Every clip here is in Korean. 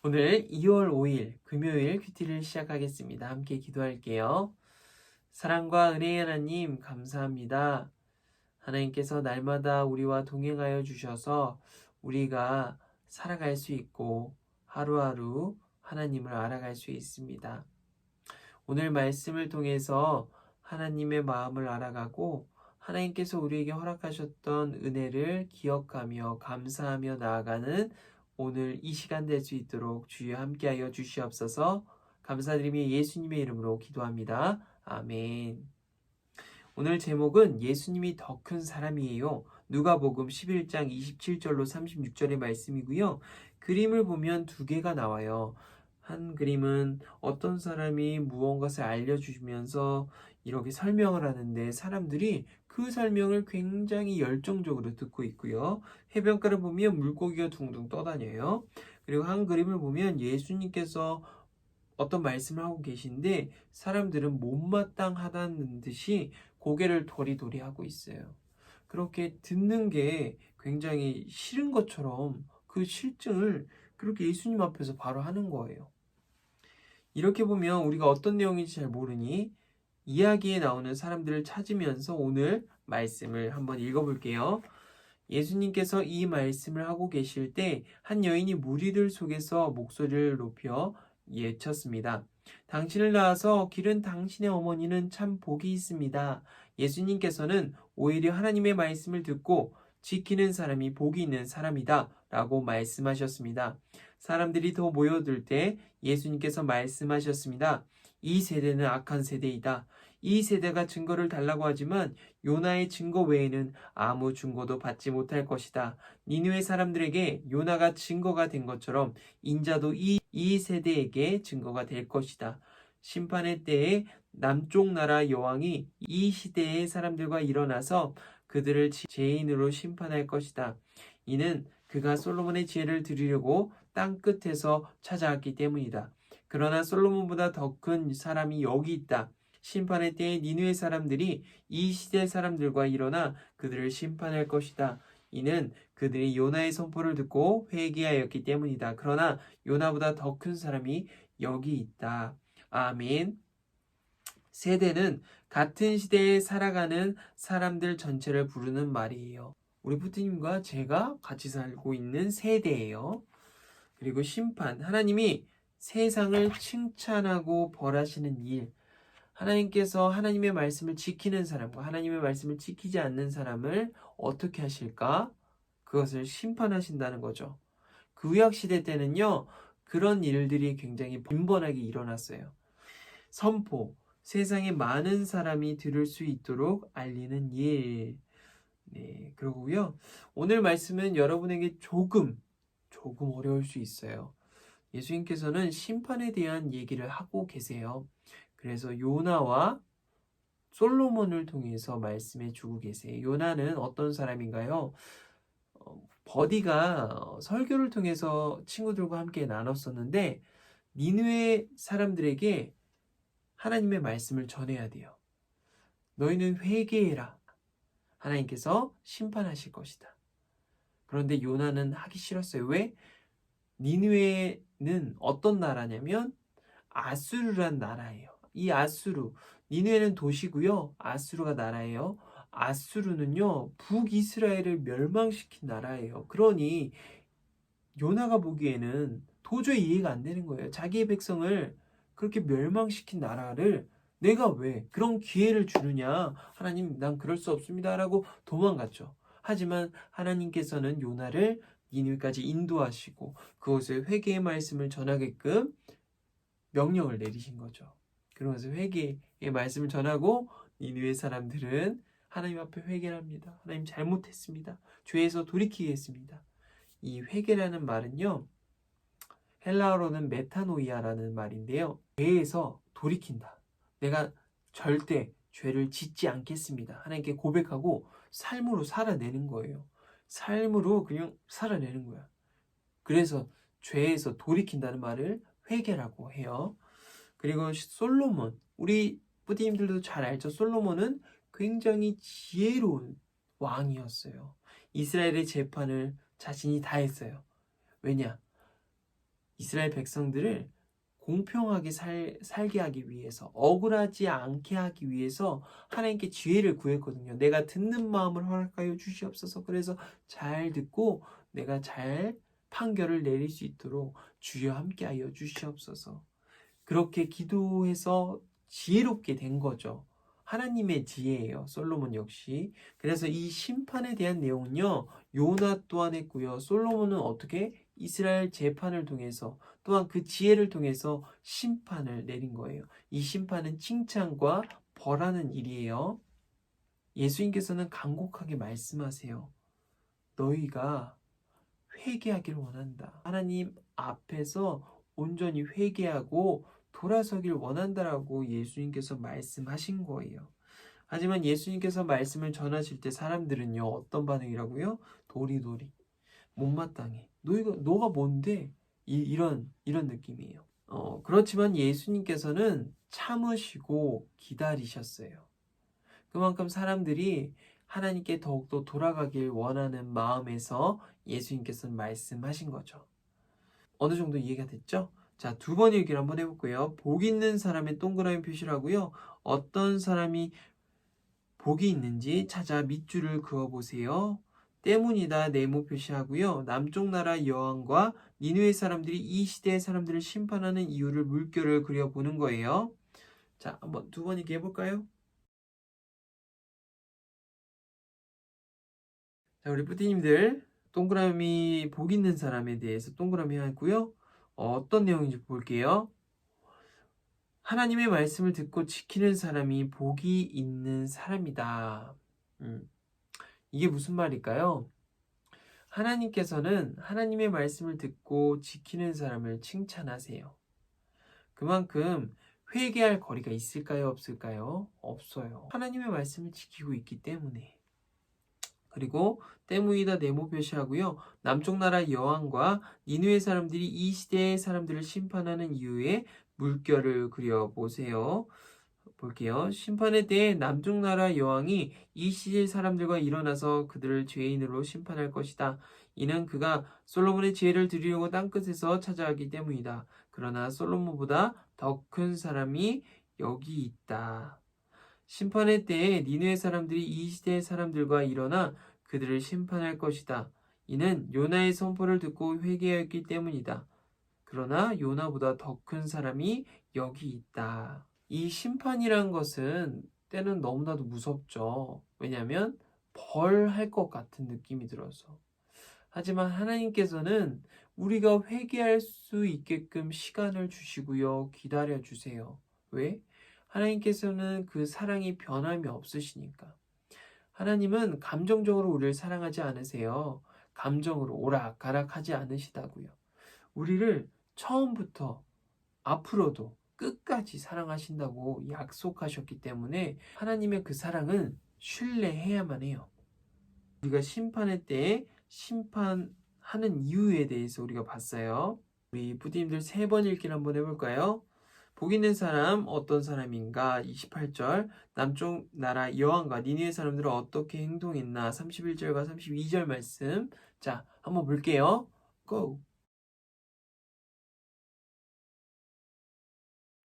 오늘 2월 5일 금요일 큐티를 시작하겠습니다. 함께 기도할게요. 사랑과 은혜의 하나님 감사합니다. 하나님께서 날마다 우리와 동행하여 주셔서 우리가 살아갈 수 있고 하루하루 하나님을 알아갈 수 있습니다. 오늘 말씀을 통해서 하나님의 마음을 알아가고 하나님께서 우리에게 허락하셨던 은혜를 기억하며 감사하며 나아가는 오늘 이 시간 될 수 있도록 주여 함께하여 주시옵소서. 감사드리며 예수님의 이름으로 기도합니다. 아멘. 오늘 제목은 예수님이 더 큰 사람이에요. 누가복음 11장 27절로 36절의 말씀이고요. 그림을 보면 두 개가 나와요. 한 그림은 어떤 사람이 무언가를 알려주면서 이렇게 설명을 하는데 사람들이 그 설명을 굉장히 열정적으로 듣고 있고요. 해변가를 보면 물고기가 둥둥 떠다녀요. 그리고 한 그림을 보면 예수님께서 어떤 말씀을 하고 계신데 사람들은 못마땅하다는 듯이 고개를 도리도리 하고 있어요. 그렇게 듣는 게 굉장히 싫은 것처럼 그 실증을 그렇게 예수님 앞에서 바로 하는 거예요. 이렇게 보면 우리가 어떤 내용인지 잘 모르니 이야기에 나오는 사람들을 찾으면서 오늘 말씀을 한번 읽어볼게요. 예수님께서 이 말씀을 하고 계실 때 한 여인이 무리들 속에서 목소리를 높여 외쳤습니다. 당신을 낳아서 기른 당신의 어머니는 참 복이 있습니다. 예수님께서는 오히려 하나님의 말씀을 듣고 지키는 사람이 복이 있는 사람이다 라고 말씀하셨습니다. 사람들이 더 모여들 때 예수님께서 말씀하셨습니다. 이 세대는 악한 세대이다. 이 세대가 증거를 달라고 하지만 요나의 증거 외에는 아무 증거도 받지 못할 것이다. 니느웨 사람들에게 요나가 증거가 된 것처럼 인자도 이 세대에게 증거가 될 것이다. 심판의 때에 남쪽 나라 여왕이 이 시대의 사람들과 일어나서 그들을 죄인으로 심판할 것이다. 이는 그가 솔로몬의 지혜를 들으려고 땅 끝에서 찾아왔기 때문이다. 그러나 솔로몬보다 더 큰 사람이 여기 있다. 심판의 때에 니느웨 사람들이 이 시대 사람들과 일어나 그들을 심판할 것이다. 이는 그들이 요나의 선포를 듣고 회개하였기 때문이다. 그러나 요나보다 더 큰 사람이 여기 있다. 아멘. 세대는 같은 시대에 살아가는 사람들 전체를 부르는 말이에요. 우리 푸트님과 제가 같이 살고 있는 세대예요. 그리고 심판, 하나님이 세상을 칭찬하고 벌하시는 일, 하나님께서 하나님의 말씀을 지키는 사람과 하나님의 말씀을 지키지 않는 사람을 어떻게 하실까? 그것을 심판하신다는 거죠. 구약 시대 때는요, 그런 일들이 굉장히 빈번하게 일어났어요. 선포, 세상에 많은 사람이 들을 수 있도록 알리는 일. 네, 그러고요. 오늘 말씀은 여러분에게 조금 어려울 수 있어요. 예수님께서는 심판에 대한 얘기를 하고 계세요. 그래서 요나와 솔로몬을 통해서 말씀해 주고 계세요. 요나는 어떤 사람인가요? 버디가 설교를 통해서 친구들과 함께 나눴었는데 니느웨 사람들에게 하나님의 말씀을 전해야 돼요. 너희는 회개해라. 하나님께서 심판하실 것이다. 그런데 요나는 하기 싫었어요. 왜? 니느웨는 어떤 나라냐면 아수르란 나라예요. 이 아수르, 니느웨는 도시고요. 아수르가 나라예요. 아수르는요, 북이스라엘을 멸망시킨 나라예요. 그러니 요나가 보기에는 도저히 이해가 안 되는 거예요. 자기의 백성을 그렇게 멸망시킨 나라를 내가 왜 그런 기회를 주느냐? 하나님, 난 그럴 수 없습니다. 라고 도망갔죠. 하지만 하나님께서는 요나를 니느웨까지 인도하시고 그곳에 회개의 말씀을 전하게끔 명령을 내리신 거죠. 그러면서 회개의 말씀을 전하고 니느웨 사람들은 하나님 앞에 회개를 합니다. 하나님 잘못했습니다. 죄에서 돌이키겠습니다. 이 회개라는 말은요, 헬라어로는 메타노이아라는 말인데요. 죄에서 돌이킨다. 내가 절대 죄를 짓지 않겠습니다. 하나님께 고백하고 삶으로 살아내는 거예요. 삶으로 그냥 살아내는 거야. 그래서 죄에서 돌이킨다는 말을 회개라고 해요. 그리고 솔로몬, 우리 뿌디님들도 잘 알죠. 솔로몬은 굉장히 지혜로운 왕이었어요. 이스라엘의 재판을 자신이 다 했어요. 왜냐? 이스라엘 백성들을 공평하게 살게 하기 위해서, 억울하지 않게 하기 위해서 하나님께 지혜를 구했거든요. 내가 듣는 마음을 허락하여 주시옵소서. 그래서 잘 듣고 내가 잘 판결을 내릴 수 있도록 주여 함께하여 주시옵소서. 그렇게 기도해서 지혜롭게 된 거죠. 하나님의 지혜예요. 솔로몬 역시. 그래서 이 심판에 대한 내용은요. 요나 또한 했고요. 솔로몬은 어떻게 이스라엘 재판을 통해서 또한 그 지혜를 통해서 심판을 내린 거예요. 이 심판은 칭찬과 벌하는 일이에요. 예수님께서는 간곡하게 말씀하세요. 너희가 회개하기를 원한다. 하나님 앞에서 온전히 회개하고 돌아서길 원한다라고 예수님께서 말씀하신 거예요. 하지만 예수님께서 말씀을 전하실 때 사람들은요, 어떤 반응이라고요? 도리도리, 못마땅해. 너가 뭔데? 이런 느낌이에요. 그렇지만 예수님께서는 참으시고 기다리셨어요. 그만큼 사람들이 하나님께 더욱더 돌아가길 원하는 마음에서 예수님께서는 말씀하신 거죠. 어느 정도 이해가 됐죠? 자, 두 번 얘기를 한번 해볼게요. 복 있는 사람의 동그라미 표시라고요. 어떤 사람이 복이 있는지 찾아 밑줄을 그어보세요. 때문이다 네모 표시하고요. 남쪽 나라 여왕과 니느웨 사람들이 이 시대의 사람들을 심판하는 이유를 물결을 그려보는 거예요. 자, 한번 두 번 얘기해 볼까요? 자, 우리 뿌띠님들 동그라미 복 있는 사람에 대해서 동그라미 하고요. 어떤 내용인지 볼게요. 하나님의 말씀을 듣고 지키는 사람이 복이 있는 사람이다. 이게 무슨 말일까요? 하나님께서는 하나님의 말씀을 듣고 지키는 사람을 칭찬하세요. 그만큼 회개할 거리가 있을까요? 없을까요? 없어요. 하나님의 말씀을 지키고 있기 때문에. 그리고 때무이다 네모 표시하고요. 남쪽 나라 여왕과 니느웨 사람들이 이 시대의 사람들을 심판하는 이유에 물결을 그려보세요. 볼게요. 심판에 대해 남쪽 나라 여왕이 이 시대 사람들과 일어나서 그들을 죄인으로 심판할 것이다. 이는 그가 솔로몬의 지혜를 드리려고 땅끝에서 찾아왔기 때문이다. 그러나 솔로몬보다 더 큰 사람이 여기 있다. 심판의 때에 니느웨 사람들이 이 시대의 사람들과 일어나 그들을 심판할 것이다. 이는 요나의 선포를 듣고 회개하였기 때문이다. 그러나 요나보다 더 큰 사람이 여기 있다. 이 심판이란 것은 때는 너무나도 무섭죠. 왜냐하면 벌할 것 같은 느낌이 들어서. 하지만 하나님께서는 우리가 회개할 수 있게끔 시간을 주시고요. 기다려 주세요. 왜? 하나님께서는 그 사랑이 변함이 없으시니까. 하나님은 감정적으로 우리를 사랑하지 않으세요. 감정으로 오락가락하지 않으시다고요. 우리를 처음부터 앞으로도 끝까지 사랑하신다고 약속하셨기 때문에 하나님의 그 사랑은 신뢰해야만 해요. 우리가 심판의 때에 심판하는 이유에 대해서 우리가 봤어요. 우리 부디님들 세 번 읽기를 한번 해볼까요? 복 있는 사람 어떤 사람인가? 28절 남쪽 나라 여왕과 니느웨 사람들은 어떻게 행동했나? 31절과 32절 말씀. 자, 한번 볼게요. 고!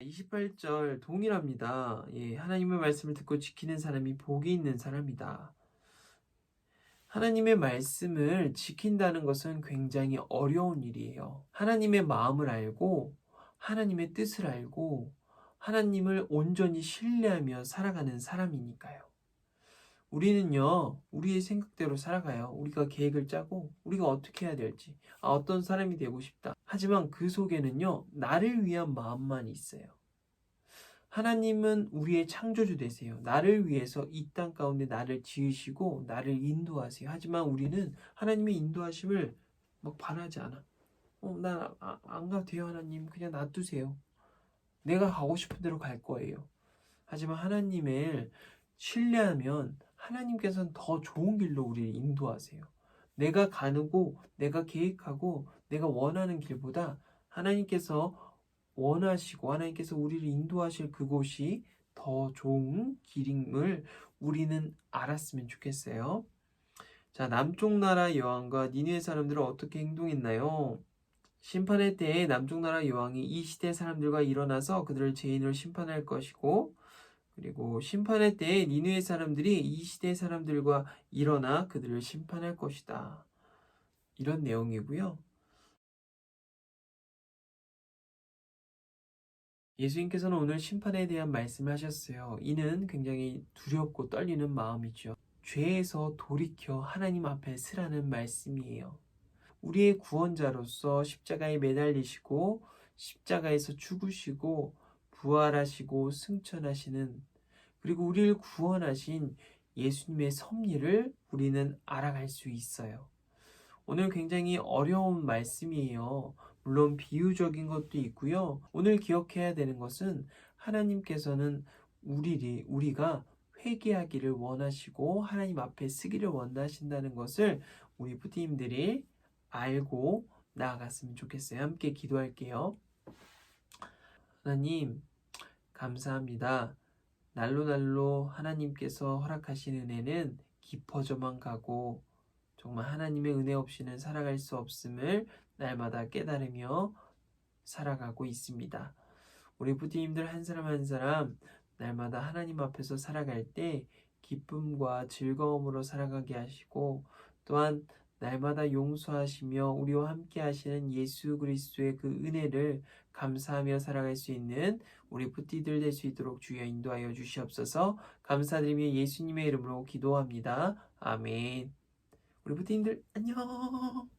28절 동일합니다. 예, 하나님의 말씀을 듣고 지키는 사람이 복이 있는 사람이다. 하나님의 말씀을 지킨다는 것은 굉장히 어려운 일이에요. 하나님의 마음을 알고 하나님의 뜻을 알고 하나님을 온전히 신뢰하며 살아가는 사람이니까요. 우리는요, 우리의 생각대로 살아가요. 우리가 계획을 짜고 우리가 어떻게 해야 될지, 어떤 사람이 되고 싶다. 하지만 그 속에는요, 나를 위한 마음만 있어요. 하나님은 우리의 창조주 되세요. 나를 위해서 이 땅 가운데 나를 지으시고 나를 인도하세요. 하지만 우리는 하나님의 인도하심을 막 바라지 않아. 안 가도 돼요, 하나님. 그냥 놔두세요. 내가 가고 싶은 대로 갈 거예요. 하지만 하나님을 신뢰하면 하나님께서는 더 좋은 길로 우리를 인도하세요. 내가 가누고 내가 계획하고 내가 원하는 길보다 하나님께서 원하시고 하나님께서 우리를 인도하실 그곳이 더 좋은 길임을 우리는 알았으면 좋겠어요. 자, 남쪽 나라 여왕과 니느웨 사람들은 어떻게 행동했나요? 심판의 때에 남쪽나라 여왕이 이 시대 사람들과 일어나서 그들을 죄인으로 심판할 것이고, 그리고 심판의 때에 니느웨 사람들이 이 시대 사람들과 일어나 그들을 심판할 것이다. 이런 내용이고요. 예수님께서는 오늘 심판에 대한 말씀을 하셨어요. 이는 굉장히 두렵고 떨리는 마음이죠. 죄에서 돌이켜 하나님 앞에 서라는 말씀이에요. 우리의 구원자로서 십자가에 매달리시고 십자가에서 죽으시고 부활하시고 승천하시는, 그리고 우리를 구원하신 예수님의 섭리를 우리는 알아갈 수 있어요. 오늘 굉장히 어려운 말씀이에요. 물론 비유적인 것도 있고요. 오늘 기억해야 되는 것은 하나님께서는 우리가 회개하기를 원하시고 하나님 앞에 쓰기를 원하신다는 것을 우리 부모님들이 알고 나아갔으면 좋겠어요. 함께 기도할게요. 하나님, 감사합니다. 날로 하나님께서 허락하신 은혜는 깊어져만 가고 정말 하나님의 은혜 없이는 살아갈 수 없음을 날마다 깨달으며 살아가고 있습니다. 우리 부디님들 한 사람 한 사람 날마다 하나님 앞에서 살아갈 때 기쁨과 즐거움으로 살아가게 하시고, 또한 날마다 용서하시며 우리와 함께 하시는 예수 그리스도의 그 은혜를 감사하며 살아갈 수 있는 우리 부디들 될 수 있도록 주여 인도하여 주시옵소서. 감사드리며 예수님의 이름으로 기도합니다. 아멘. 우리 부디님들 안녕.